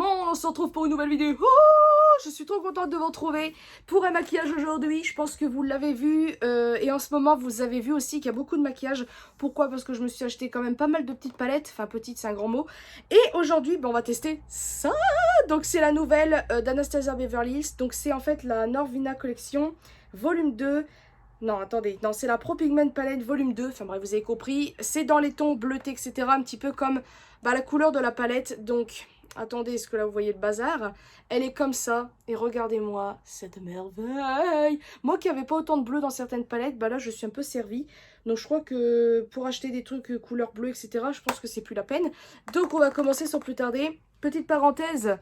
On se retrouve pour une nouvelle vidéo. Oh, je suis trop contente de vous retrouver pour un maquillage aujourd'hui. Je pense que vous l'avez vu et en ce moment vous avez vu aussi qu'il y a beaucoup de maquillage. Pourquoi? Parce que je me suis acheté quand même pas mal de petites palettes. Enfin petite c'est un grand mot. Et aujourd'hui on va tester ça. Donc c'est la nouvelle d'Anastasia Beverly Hills. Donc c'est en fait la Norvina Collection volume 2. Non, attendez, non, c'est la Pro Pigment Palette volume 2, enfin bref, vous avez compris. C'est dans les tons bleutés, etc. Un petit peu comme la couleur de la palette. Donc, attendez, est-ce que là vous voyez le bazar? Elle est comme ça, et regardez-moi cette merveille. Moi qui n'avais pas autant de bleu dans certaines palettes, là je suis un peu servie. Donc je crois que pour acheter des trucs couleur bleue, etc., je pense que c'est plus la peine. Donc on va commencer sans plus tarder. Petite parenthèse,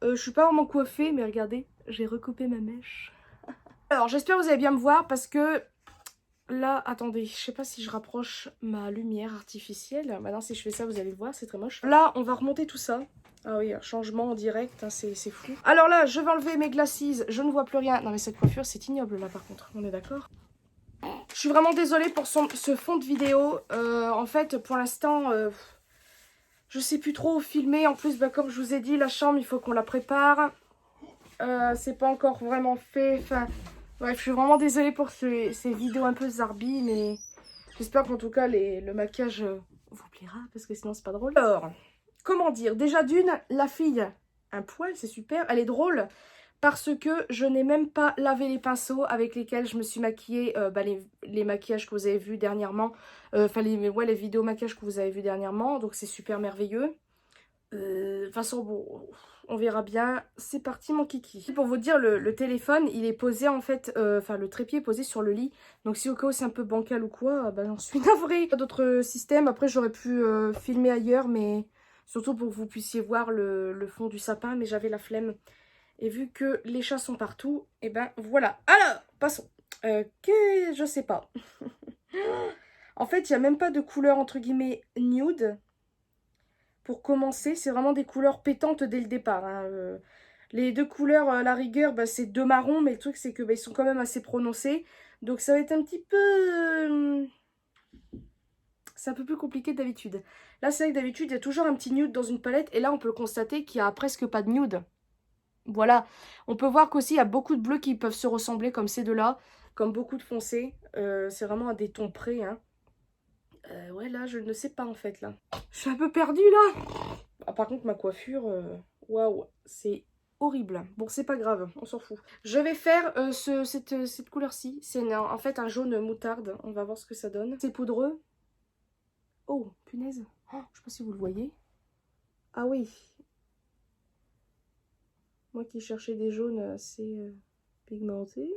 je suis pas vraiment coiffée, mais regardez, j'ai recoupé ma mèche. Alors j'espère que vous allez bien me voir parce que là, attendez, je sais pas si je rapproche ma lumière artificielle. Maintenant si je fais ça vous allez le voir, c'est très moche. Là on va remonter tout ça. Ah oui, un changement en direct, hein, c'est fou. Alors là je vais enlever mes glasses, je ne vois plus rien. Non mais cette coiffure c'est ignoble là par contre, on est d'accord? Je suis vraiment désolée pour ce fond de vidéo. En fait pour l'instant je sais plus trop où filmer. En plus comme je vous ai dit la chambre il faut qu'on la prépare. C'est pas encore vraiment fait, enfin... Bref, je suis vraiment désolée pour ces vidéos un peu zarbi, mais j'espère qu'en tout cas le maquillage vous plaira, parce que sinon c'est pas drôle. Alors, comment dire? Déjà d'une, la fille, un poil, c'est super, elle est drôle, parce que je n'ai même pas lavé les pinceaux avec lesquels je me suis maquillée, les maquillages que vous avez vus dernièrement, enfin les vidéos maquillage que vous avez vus dernièrement, donc c'est super merveilleux. De toute façon, bon, on verra bien. C'est parti mon kiki. Pour vous dire, le téléphone, il est posé en fait, enfin le trépied est posé sur le lit. Donc si au cas où c'est un peu bancal ou quoi, j'en suis navrée. Pas d'autres systèmes. Après j'aurais pu filmer ailleurs, mais surtout pour que vous puissiez voir le fond du sapin. Mais j'avais la flemme. Et vu que les chats sont partout, et voilà. Alors, passons. Je sais pas. En fait, il n'y a même pas de couleur entre guillemets nude. Pour commencer, c'est vraiment des couleurs pétantes dès le départ. Hein. Les deux couleurs, à la rigueur, c'est deux marrons, mais le truc, c'est que ils sont quand même assez prononcés. Donc ça va être un petit peu... c'est un peu plus compliqué que d'habitude. Là, c'est vrai que d'habitude, il y a toujours un petit nude dans une palette. Et là, on peut constater qu'il n'y a presque pas de nude. Voilà. On peut voir qu'aussi, il y a beaucoup de bleus qui peuvent se ressembler, comme ces deux-là. Comme beaucoup de foncés. C'est vraiment à des tons près, hein. Ouais, là, je ne sais pas, en fait, là. Je suis un peu perdue, là. Ah, par contre, ma coiffure, waouh, c'est horrible. Bon, c'est pas grave, on s'en fout. Je vais faire cette couleur-ci. C'est en fait un jaune moutarde. On va voir ce que ça donne. C'est poudreux. Oh, punaise. Oh, je sais pas si vous le voyez. Ah oui. Moi qui cherchais des jaunes assez pigmentés.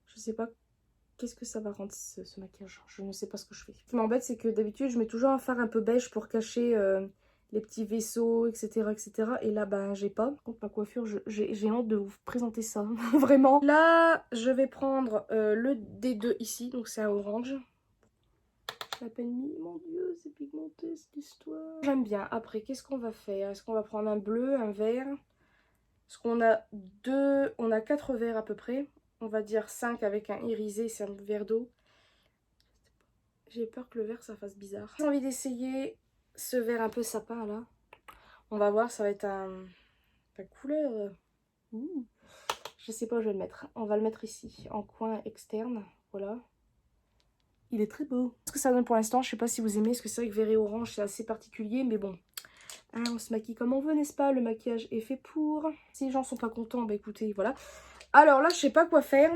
Je sais pas qu'est-ce que ça va rendre ce maquillage. Je ne sais pas ce que je fais. Ce qui m'embête, c'est que d'habitude, je mets toujours un fard un peu beige pour cacher... les petits vaisseaux, etc. etc. Et là, j'ai pas. Par contre, ma coiffure, j'ai hâte de vous présenter ça. Vraiment. Là, je vais prendre le D2 ici. Donc, c'est un orange. Je l'ai à peine mis. Mon Dieu, c'est pigmenté cette histoire. J'aime bien. Après, qu'est-ce qu'on va faire? Est-ce qu'on va prendre un bleu, un vert? Parce qu'on a on a 4 verres à peu près. On va dire 5 avec un irisé, c'est un verre d'eau. J'ai peur que le vert, ça fasse bizarre. J'ai envie d'essayer ce vert un peu sapin là. On va voir, ça va être la couleur. Je sais pas où je vais le mettre. On va le mettre ici, en coin externe. Voilà. Il est très beau. Ce que ça donne pour l'instant, je sais pas si vous aimez, parce que c'est vrai que vert et orange, c'est assez particulier, mais bon. Hein, on se maquille comme on veut, n'est-ce pas? Le maquillage est fait pour. Si les gens sont pas contents, écoutez, voilà. Alors là, je sais pas quoi faire.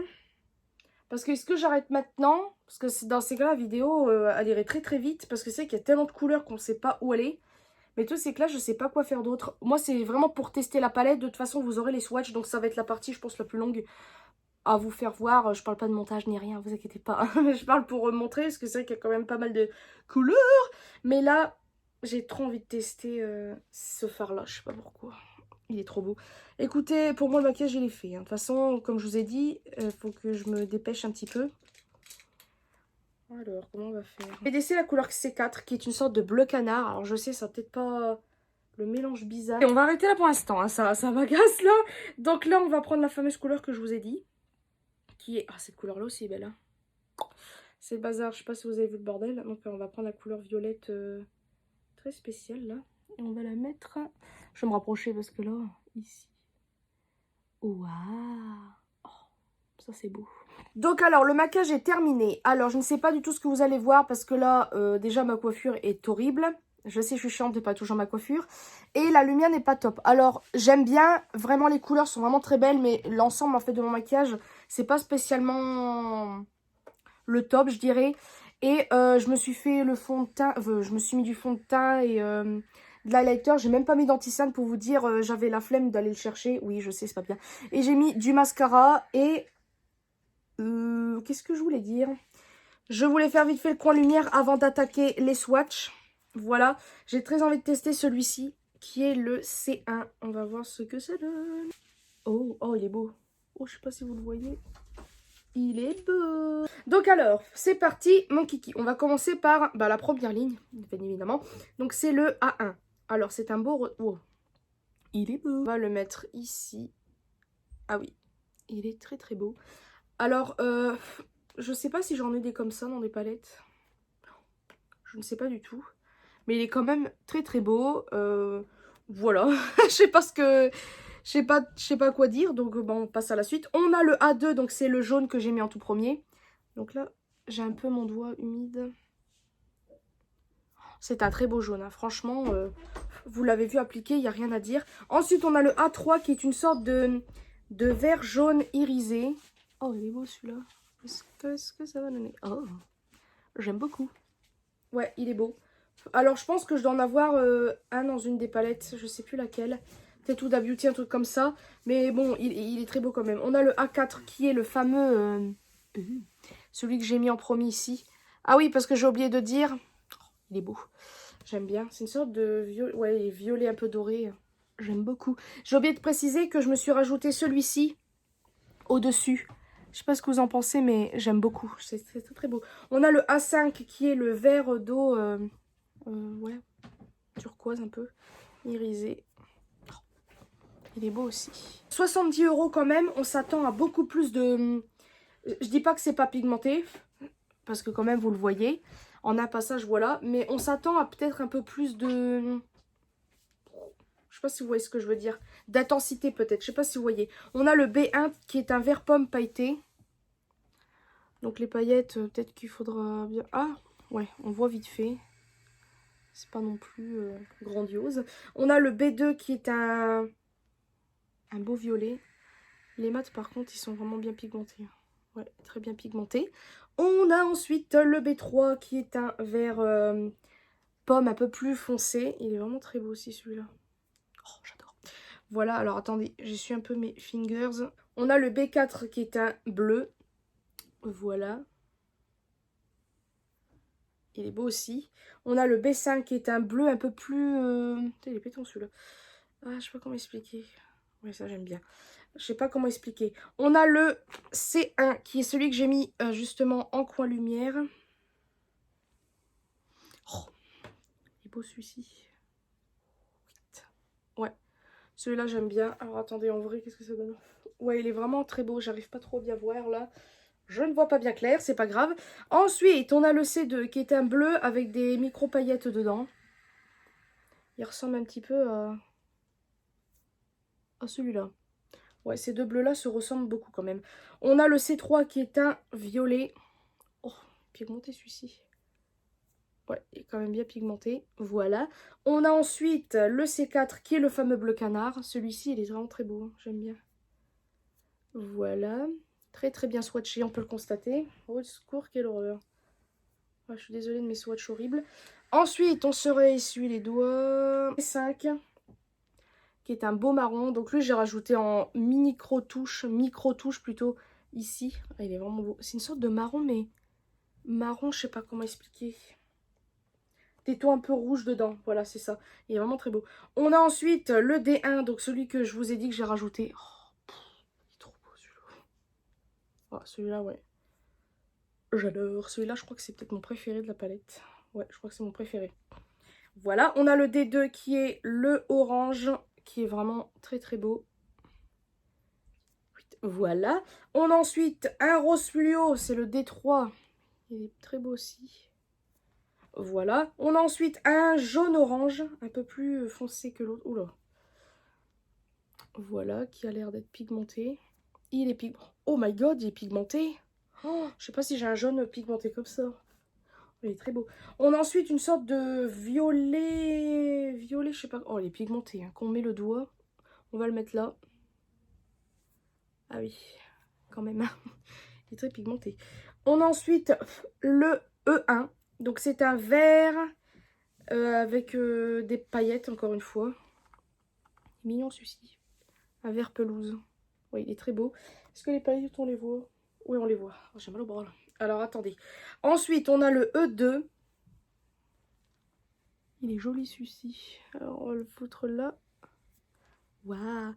Parce que est-ce que j'arrête maintenant? Parce que dans ces cas-là, la vidéo, elle irait très très vite. Parce que c'est qu'il y a tellement de couleurs qu'on sait pas où aller. Mais tout c'est que là, je sais pas quoi faire d'autre. Moi, c'est vraiment pour tester la palette. De toute façon, vous aurez les swatchs. Donc, ça va être la partie, je pense, la plus longue à vous faire voir. Je parle pas de montage ni rien, vous inquiétez pas. Je parle pour montrer, parce que c'est vrai qu'il y a quand même pas mal de couleurs. Mais là, j'ai trop envie de tester ce fard-là. Je sais pas pourquoi. Il est trop beau. Écoutez, pour moi, le maquillage, il est fait. Hein. De toute façon, comme je vous ai dit, il faut que je me dépêche un petit peu. Alors, comment on va faire? J'ai décidé la couleur C4, qui est une sorte de bleu canard. Alors, je sais, ça peut-être pas le mélange bizarre. Et on va arrêter là pour l'instant, hein. Ça m'agace, là. Donc là, on va prendre la fameuse couleur que je vous ai dit. Qui est... Ah, cette couleur-là aussi est belle, hein. C'est le bazar, je sais pas si vous avez vu le bordel. Donc, on va prendre la couleur violette très spéciale, là. Et on va la mettre... Je vais me rapprocher parce que là, ici. Waouh! Oh, ça c'est beau. Donc alors, le maquillage est terminé. Alors, je ne sais pas du tout ce que vous allez voir parce que là, déjà, ma coiffure est horrible. Je sais, je suis chiante de pas toucher ma coiffure. Et la lumière n'est pas top. Alors, j'aime bien. Vraiment, les couleurs sont vraiment très belles. Mais l'ensemble, en fait, de mon maquillage, c'est pas spécialement le top, je dirais. Et je me suis fait le fond de teint. Je me suis mis du fond de teint et de l'highlighter. J'ai même pas mis d'anti-cerne pour vous dire. J'avais la flemme d'aller le chercher. Oui, je sais, c'est pas bien. Et j'ai mis du mascara et... qu'est-ce que je voulais dire? Je voulais faire vite fait le coin lumière avant d'attaquer les swatchs. Voilà, j'ai très envie de tester celui-ci, qui est le C1. On va voir ce que ça donne. Oh, oh, il est beau. Oh, je sais pas si vous le voyez. Il est beau. Donc alors, c'est parti, mon kiki. On va commencer par la première ligne, bien évidemment. Donc c'est le A1. Alors, c'est un beau... Oh, il est beau. On va le mettre ici. Ah oui, il est très très beau. Alors, je sais pas si j'en ai des comme ça dans des palettes. Je ne sais pas du tout. Mais il est quand même très très beau. Voilà. Je sais pas ce que... Je sais pas quoi dire. Donc, bon, on passe à la suite. On a le A2, donc c'est le jaune que j'ai mis en tout premier. Donc là, j'ai un peu mon doigt humide. C'est un très beau jaune. Hein. Franchement, vous l'avez vu appliquer, il n'y a rien à dire. Ensuite, on a le A3 qui est une sorte de vert jaune irisé. Oh, il est beau celui-là. Qu'est-ce que ça va donner? Oh, j'aime beaucoup. Ouais, il est beau. Alors, je pense que je dois en avoir un dans une des palettes. Je sais plus laquelle. Peut-être Huda Beauty, un truc comme ça. Mais bon, il est très beau quand même. On a le A4 qui est le fameux... celui que j'ai mis en premier ici. Ah oui, parce que j'ai oublié de dire... Oh, il est beau. J'aime bien. C'est une sorte de ouais, violet un peu doré. J'aime beaucoup. J'ai oublié de préciser que je me suis rajouté celui-ci au-dessus. Je sais pas ce que vous en pensez, mais j'aime beaucoup. C'est très, très beau. On a le A5 qui est le vert d'eau, ouais, turquoise un peu, irisé. Oh, il est beau aussi. 70 € quand même. On s'attend à beaucoup plus de... Je dis pas que c'est pas pigmenté, parce que quand même vous le voyez. En un passage, voilà. Mais on s'attend à peut-être un peu plus de... Je sais pas si vous voyez ce que je veux dire. D'intensité peut-être. Je sais pas si vous voyez. On a le B1 qui est un vert pomme pailleté. Donc les paillettes, peut-être qu'il faudra bien... Ah, ouais, on voit vite fait. C'est pas non plus grandiose. On a le B2 qui est un beau violet. Les mats, par contre, ils sont vraiment bien pigmentés. Ouais, très bien pigmentés. On a ensuite le B3 qui est un vert pomme un peu plus foncé. Il est vraiment très beau aussi celui-là. Oh, j'adore. Voilà, alors attendez, j'essuie un peu mes fingers. On a le B4 qui est un bleu. Voilà. Il est beau aussi. On a le B5 qui est un bleu un peu plus... Il est pétant celui-là. Ah, je sais pas comment expliquer. Ouais, ça j'aime bien. Je sais pas comment expliquer. On a le C1 qui est celui que j'ai mis justement en coin lumière. Oh, il est beau celui-ci. Ouais, celui-là j'aime bien. Alors attendez, en vrai, qu'est-ce que ça donne? Ouais, il est vraiment très beau. J'arrive pas trop à bien voir là. Je ne vois pas bien clair, c'est pas grave. Ensuite, on a le C2 qui est un bleu avec des micro-paillettes dedans. Il ressemble un petit peu à celui-là. Ouais, ces deux bleus-là se ressemblent beaucoup quand même. On a le C3 qui est un violet. Oh, pigmenté celui-ci. Ouais, il est quand même bien pigmenté. Voilà. On a ensuite le C4 qui est le fameux bleu canard. Celui-ci, il est vraiment très beau. Hein, j'aime bien. Voilà. Très très bien swatché, on peut le constater. Oh, secours, quelle horreur. Ouais, je suis désolée de mes swatchs horribles. Ensuite, on se réessuie les doigts. C5 qui est un beau marron. Donc lui, j'ai rajouté en micro-touche plutôt, ici. Ah, il est vraiment beau. C'est une sorte de marron, mais marron, je sais pas comment expliquer. Des tons un peu rouges dedans, voilà, c'est ça. Il est vraiment très beau. On a ensuite le D1, donc celui que je vous ai dit que j'ai rajouté. Oh, il est trop beau celui-là. Oh, celui-là, ouais. J'adore. Celui-là, je crois que c'est peut-être mon préféré de la palette. Ouais, je crois que c'est mon préféré. Voilà, on a le D2 qui est le orange, qui est vraiment très très beau. Voilà. On a ensuite un rose fluo, c'est le D3. Il est très beau aussi. Voilà. On a ensuite un jaune orange, un peu plus foncé que l'autre. Oula. Voilà, qui a l'air d'être pigmenté. Il est pigmenté. Oh my god, il est pigmenté. Oh, je sais pas si j'ai un jaune pigmenté comme ça. Il est très beau. On a ensuite une sorte de violet. Violet, je sais pas. Oh, il est pigmenté. Hein. Quand on met le doigt, on va le mettre là. Ah oui, quand même. Il est très pigmenté. On a ensuite le E1. Donc c'est un vert avec des paillettes, encore une fois. Mignon celui-ci. Un vert pelouse. Oui, il est très beau. Est-ce que les paillettes, on les voit? Oui, on les voit. Oh, j'ai mal au bras là. Alors, attendez. Ensuite, on a le E2. Il est joli celui-ci. Alors, on va le foutre là. Waouh.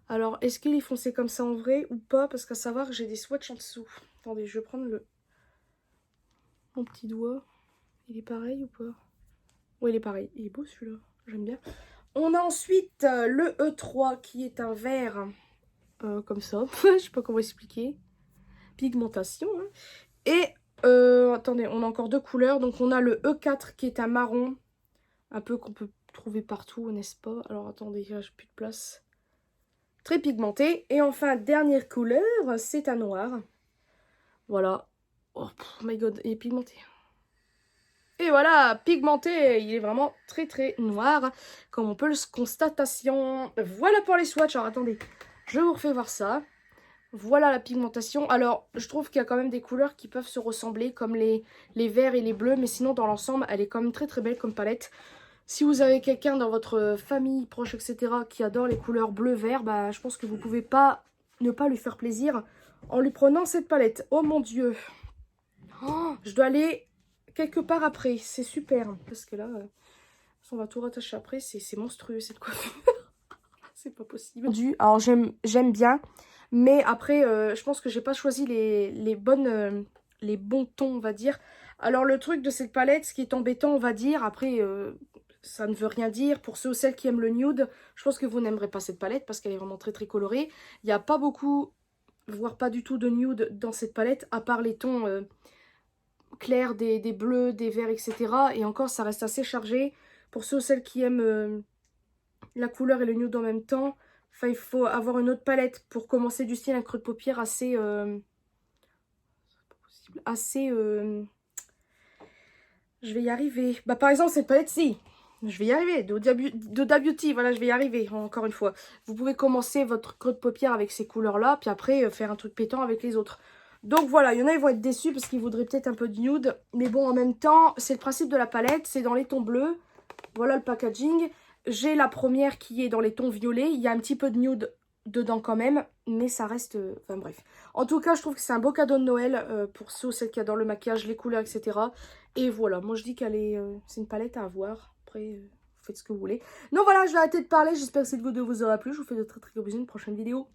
Alors, est-ce qu'il est foncé comme ça en vrai ou pas? Parce qu'à savoir que j'ai des swatchs en dessous. Attendez, je vais prendre mon petit doigt. Il est pareil ou pas? Oui, il est pareil. Il est beau celui-là. J'aime bien. On a ensuite le E3 qui est un vert comme ça. Je sais pas comment expliquer. Pigmentation. Hein. Et attendez, on a encore deux couleurs. Donc on a le E4 qui est un marron. Un peu qu'on peut trouver partout, n'est-ce pas? Alors attendez, là j'ai plus de place. Très pigmenté. Et enfin, dernière couleur, c'est un noir. Voilà. Oh my god, il est pigmenté. Et voilà, pigmenté, il est vraiment très très noir, comme on peut le constatation. Voilà pour les swatchs. Alors attendez, je vous refais voir ça. Voilà la pigmentation. Alors, je trouve qu'il y a quand même des couleurs qui peuvent se ressembler, comme les verts et les bleus. Mais sinon, dans l'ensemble, elle est quand même très très belle comme palette. Si vous avez quelqu'un dans votre famille, proche, etc. qui adore les couleurs bleu-vert, bah, je pense que vous ne pouvez pas ne pas lui faire plaisir en lui prenant cette palette. Oh mon dieu. Oh, je dois aller quelque part après. C'est super. Parce que là, on va tout rattacher après. C'est monstrueux cette coiffure. C'est pas possible. Alors, j'aime bien. Mais après, je pense que j'ai pas choisi les bons tons, on va dire. Alors, le truc de cette palette, ce qui est embêtant, on va dire, après, ça ne veut rien dire. Pour ceux ou celles qui aiment le nude, je pense que vous n'aimerez pas cette palette parce qu'elle est vraiment très très colorée. Il n'y a pas beaucoup, voire pas du tout de nude dans cette palette, à part les tons clairs des bleus, des verts, etc. Et encore, ça reste assez chargé. Pour ceux ou celles qui aiment la couleur et le nude en même temps, enfin, il faut avoir une autre palette pour commencer du style un creux de paupière assez... je vais y arriver. Bah par exemple cette palette, si. Je vais y arriver. D'Huda Beauty, voilà, je vais y arriver. Encore une fois. Vous pouvez commencer votre creux de paupière avec ces couleurs-là. Puis après, faire un truc pétant avec les autres. Donc voilà, il y en a, ils vont être déçus parce qu'ils voudraient peut-être un peu de nude. Mais bon, en même temps, c'est le principe de la palette. C'est dans les tons bleus. Voilà le packaging. J'ai la première qui est dans les tons violets. Il y a un petit peu de nude dedans quand même. Mais ça reste... Enfin bref. En tout cas, je trouve que c'est un beau cadeau de Noël pour ceux ou celles qui adorent le maquillage, les couleurs, etc. Et voilà, moi je dis qu'elle est... c'est une palette à avoir. Après, vous faites ce que vous voulez. Donc voilà, je vais arrêter de parler. J'espère que cette vidéo vous aura plu. Je vous fais de très très gros bisous. Une prochaine vidéo.